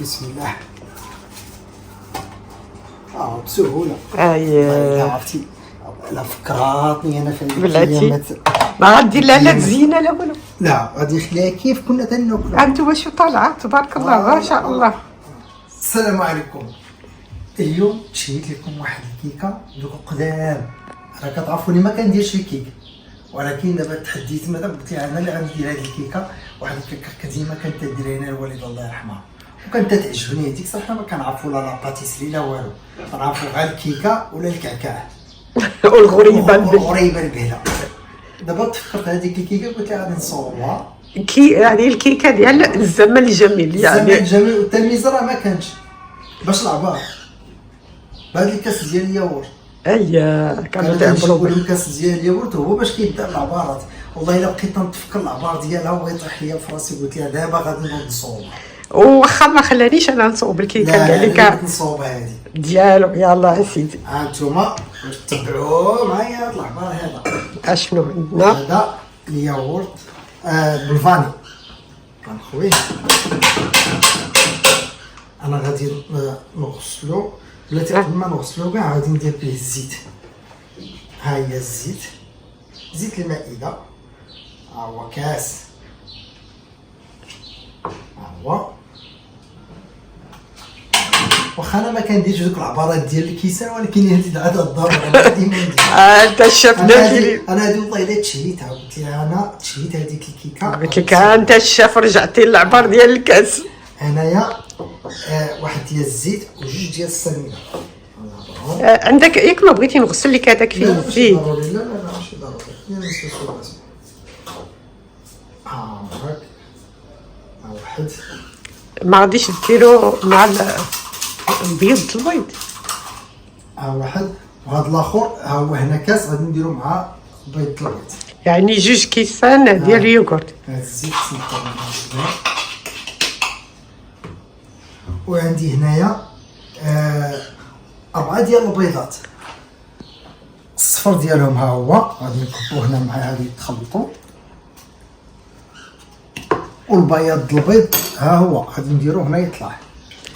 بسم الله. بسهولة. اييه عرفتي لا فكراتني انا في هذيك بلاتي الايامات. ما غدير لا لا تزينه لا والو. لا غادي نخليها كيف كنا تناكلوا. انتم شو طالعه تبارك الله ما شاء الله. السلام عليكم. اليوم شريت لكم واحد الكيكه دوك قدام. راه كتعرفوني ما كنديرش الكيك، ولكن دابا تحديت مدام قلت لها انا اللي غندير هذه الكيكه. واحد الكيكه ديما كانت تديرها لنا الوالده الله يرحمها، وكانت تعجبني. هذيك صراحه ما كنعرفوا لا باتيسري لا والو، كنعرفوا غير الكيكه ولا الكعكاع والغريبه والغريبه البهله. دابا تفكرت هذيك الكيكه قلت لها غادي نصورها. يعني الكيكه ديال الزمن الجميل يعني يعني الجميل والتلميذ راه ما كانش باش العبار بهذا الكاس ديال الياغورت. اييه كانوا تعملوا الكاس ديال الياغورت هو باش كيبدا العبارات. والله الا بقيت نتفكر العبار ديالها ويطيح ليا في راسي. قلت لها دابا غادي نوض نصوبها. وخا ما خلانيش انا نصوب الكيكه ديالك نصوبها هذه ديالو. يلاه اسيدي ها انتوما باش تتبعوا معايا هذا العبار هذا. اشنو عندنا؟ هذا الياغورت بالفاني. كان خويا انا غادي نغسلو. بلاتي قبل ما نغسلو كاع غادي ندير به الزيت. ها هي الزيت، زيت المائدة. ها هو كاس، ها هو. واخا انا ما كنديرش دوك العبارات ديال الكيسان، ولكن هذه عاد الضرورة ديما ندير. انت الشيف داكي. انا هذه والله الا تشهيتها. قلت لها انا تشهيت هذيك الكيكه. قلت لك انت الشيف رجعتي للعبار ديال الكاس. هنايا واحد ديال الزيت وجوج ديال السمينه. عندك ياك ما بغيتي نغسل لك هذاك فيه الزيت. لا ماشي ضروري. هاك واحد. ما غاديش ديرو مع البيض البيض. واحد وهذا الاخر ها هو هنا كاس غادي نديرو مع بيض البيض. يعني جوج كيسان ديال اليوغورت. هذا الزيت وعندي هنايا 4 ديال البيضات. الصفر ديالهم ها هو غادي نكبوه هنا مع هذه يتخلطوا. والبياض البيض ها هو غادي نديروه هنا يطلع.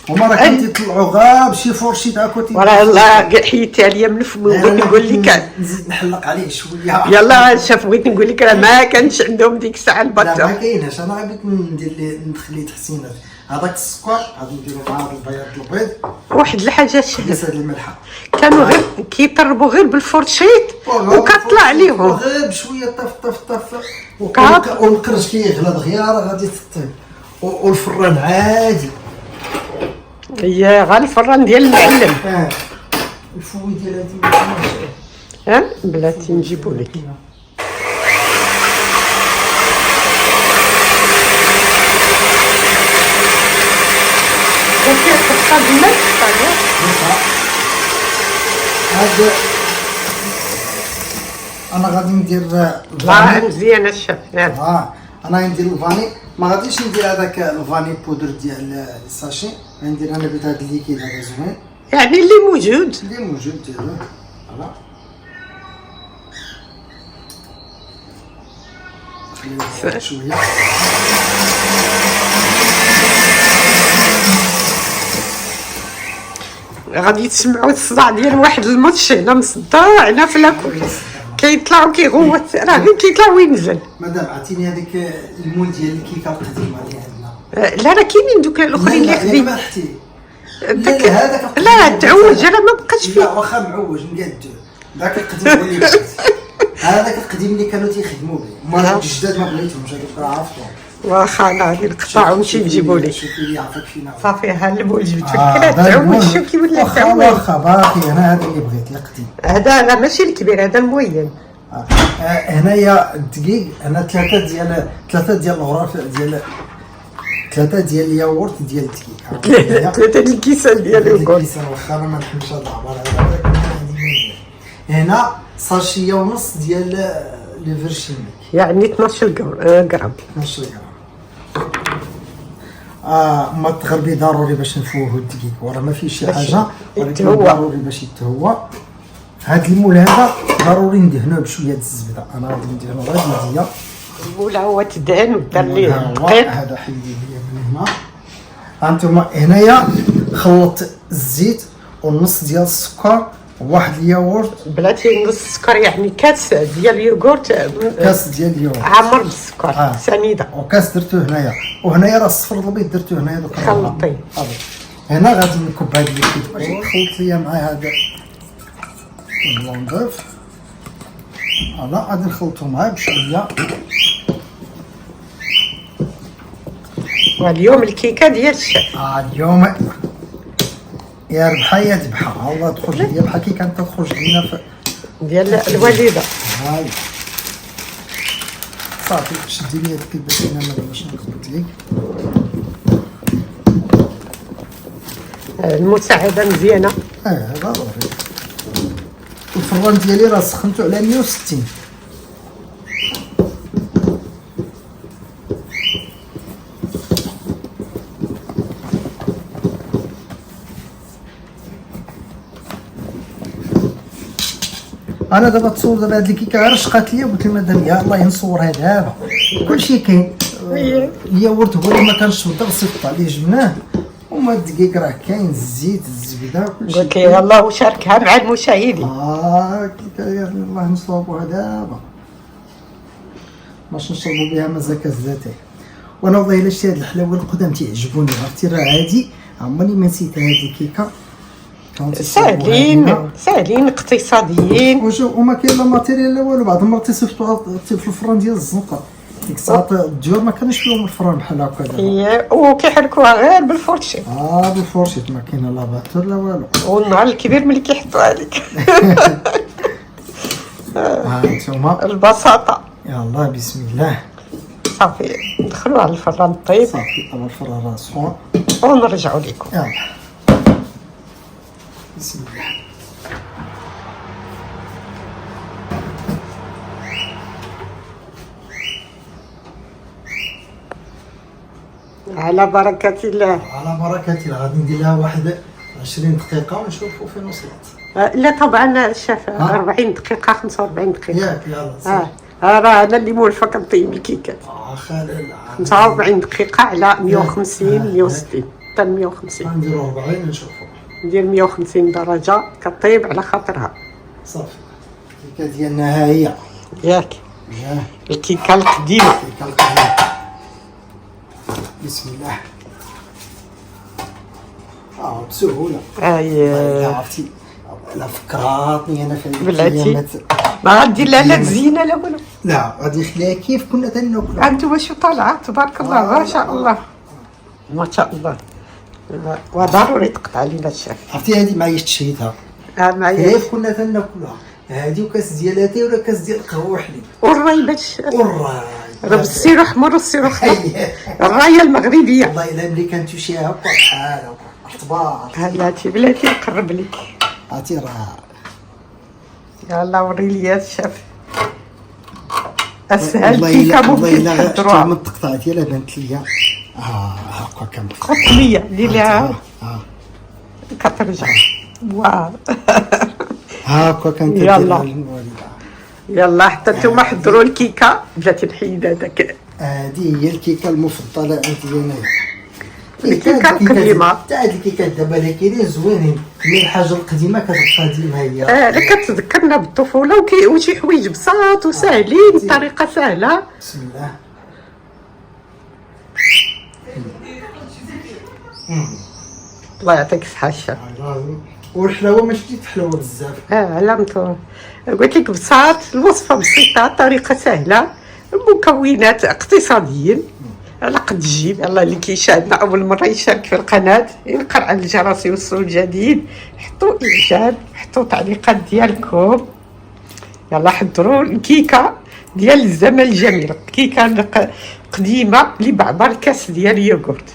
هما راه كانوا تيطلعوا غير بشي فرشي تاع كوتي. وراه الله حيدتي عليا من فمي وبغيت نقول لك نزيد نحلق عليه شويه. يلا شاف بغيت نقول لك راه ما كانش عندهم ديك الساعه لا ما البطه. كايناش. انا بغيت ندير نخلي تحسينات. هذاك السكر غادي نديرو مع هذا البياض البيض. واحد الحاجه بس هاد الملحه كانوا غير كيطربوا غير بالفورشيط وكطلع عليهم غير بشويه طف والقرش كيغلى دغيا راه غادي تطيب. والفران عادي. هي غير الفران ديال المعلم. الفوي ديال هادي ها بلاتي نجيبو لك. هذا انا غادي ندير مزيان الشيف. انا غندير الفاني. ما غاديش ندير هذاك الفاني بودر ديال الساشي. غندير انا بيت هذا الليكيد هذا زوين يعني اللي موجود ديالو. فوالا خليه شويه. غادي تسمعوا الصداع ديال واحد الماتش هنا مصدع هنا في لاكل كيطلع وكيغوت راه غير كيطلع وينزل. مدام عطيني هذيك المول ديال الكيكه القديمه اللي عندنا. لا راه كاينين دوك الاخرين اللي خديم. ما حتي هذاك لا تعوج راه ما بقاش فيه. لا واخا معوج نقادو. ذاك القديم هو اللي بغيت. هذاك القديم اللي كانوا تيخدموا به. ما الجداد ما بغيتهمش هذوك راه عرفتهم. واخا انا غادي نقطع ونمشي نجيبو لك. شوفي لي عافاك فينا صافي ها المول جبت لك كذا تعوج شوف كي ولا تعوج. واخا باقي انا هذا اللي بغيت القديم. هذا لا ماشي الكبير هذا الموين. هنايا الدقيق انا 3 ديال الغراف ديال 3 ديال الياغورت ديال الدقيق. 3 الكيسان ديال الياغورت. واخا انا ما نحبش هذا العبار هذا. هنا ساشيه ونص ديال لي فيرشينيك يعني 12 غرام. 12 غرام. ما تغربي ضروري باش نفوه الدقيق وراه ما فيه شي حاجه، ولكن ضروري باش يتهوى. هاد المول هذا ضروري ندهنوه بشويه الزبده. انا غادي ندهنو غير يديا. المول هو تدهن ودار ليه دقيق. هذا حيدي ليا من هنا. هانتوما هنايا خلط الزيت ونص ديال السكر وواحد الياغورت. بلاتي نص السكر يعني كاس ديال اليوغورت، كاس ديال الياغورت عامر بالسكر سنيده. وكاس درتو هنايا، وهنايا راه الصفر البيض درتو هنايا دوك خلطي. هنا غادي نكب هاد الليكيد باش نخلط ليا مع هذا البلون دوف. فوالا غادي نخلطو معاه بشويه. واليوم الكيكه ديال الشيف. اليوم يا ربحه يا ذبحه، والله تخرج ليا بحال كي كانت تخرج لينا في ديال الوالده. هاي صافي شدي لي هذيك البسينه باش نخلط ليك. المساعده مزيانه. ضروري. الفران ديالي راه سخنتو على 160. انا دابا تصور دابا هاد الكيكه غير شقات ليا، قلت لمدام يا الله نصورها دابا كلشي كاين. الياغورت هو اللي ما كانش بالضبط صيفط عليه جبناه، وما الدقيق راه كاين، الزيت الزبده كلشي. قلت لي يلاه وشاركها مع المشاهدين. كيكه يا الله نصاوبوها دابا باش نشربوا بها مزاك الزاتي. وانا والله الا شتي هاد الحلاوه القدام تيعجبوني، عرفتي راه هادي عمرني ما نسيت هاد الكيكه. ساهلين اقتصاديين. وما كاين لا ماتيريال لا والو. بعض المرات تيصيفطوها في الفران ديال الزنقه، ديك الساعات الديور ما كانش فيهم الفران بحال هكا دابا. وكيحركوها غير بالفورشي. بالفورشيت، ما كاين لا باتور لا والو. والنهار الكبير ملي كيحطوها لك. هانتوما البساطه. يلاه بسم الله. صافي ندخلوها على الفران طيب. صافي دابا الفران راه سخون ونرجعوا لكم. يلا بسم الله. على بركة الله. على بركة الله. غادي ندير لها واحد 20 دقيقة ونشوفوا فين وصلت. لا طبعا الشيف 40 دقيقة 45 دقيقة. ياك يلا راه انا اللي موالفة كنطيب الكيكات. خالد 45 دقيقة على 150 160 حتى 150. نديرو 40 نشوفوا. ندير 150 درجة كطيب على خاطرها. صافي الكيكة ديالنا ها هي. ياك الكيكة القديمة. الكيكة القديمة. بسم الله. بسهولة. عرفتي لا فكراتني انا في بلاتي ما غادي لا تزينه لا والو. لا غادي نخليها كيف كنا تناكلها. انتم شو طالعه تبارك الله ما شاء الله ما شاء الله. وضروري تقطع لينا الشيف. عرفتي هذه معايا شريتها معايا كيف كنا تناكلها. هذه وكاس ديال اتاي ولا كاس ديال القهوه وحليب. والراي باش والراي راه بالسيرو حمر والسيرو خضر. الرايه المغربيه. والله الا ملي كنتوشيها هكا بحال هكا اختبار. بلاتي نقرب لك. عرفتي راه يلا وري لي الشيف. اسهل كيكه ممكن تحضروها. من التقطاع ديالها بانت ليا هكا كامل. قطميه ديريها كترجع. واو هكا كانت يلا حتى نتوما حضروا الكيكه. بلاتي نحيد هذاك. هذه هي الكيكه المفضله عندي انا. الكيكه القديمه. حتى هاد الكيكات دابا اللي كاينين زوينين، هي الحاجه القديمه كتبقى ديما هي. لا كتذكرنا بالطفوله وشي حوايج بساط وساهلين بطريقه سهله. بسم الله. الله يعطيك الصحه الشيف. والحلاوه ما شتيت حلاوه بزاف. علمتو قلت لك بساط، الوصفه بسيطه الطريقه سهله، مكونات اقتصاديين على قد الجيب. يلا اللي كيشاهدنا اول مره يشارك في القناه ينقر على الجرس يوصلوا الجديد، حطوا اعجاب، حطوا تعليقات ديالكم. يلا حضروا الكيكه ديال الزمن الجميل، كيكه قديمه اللي بعبر كاس ديال اليوغورت.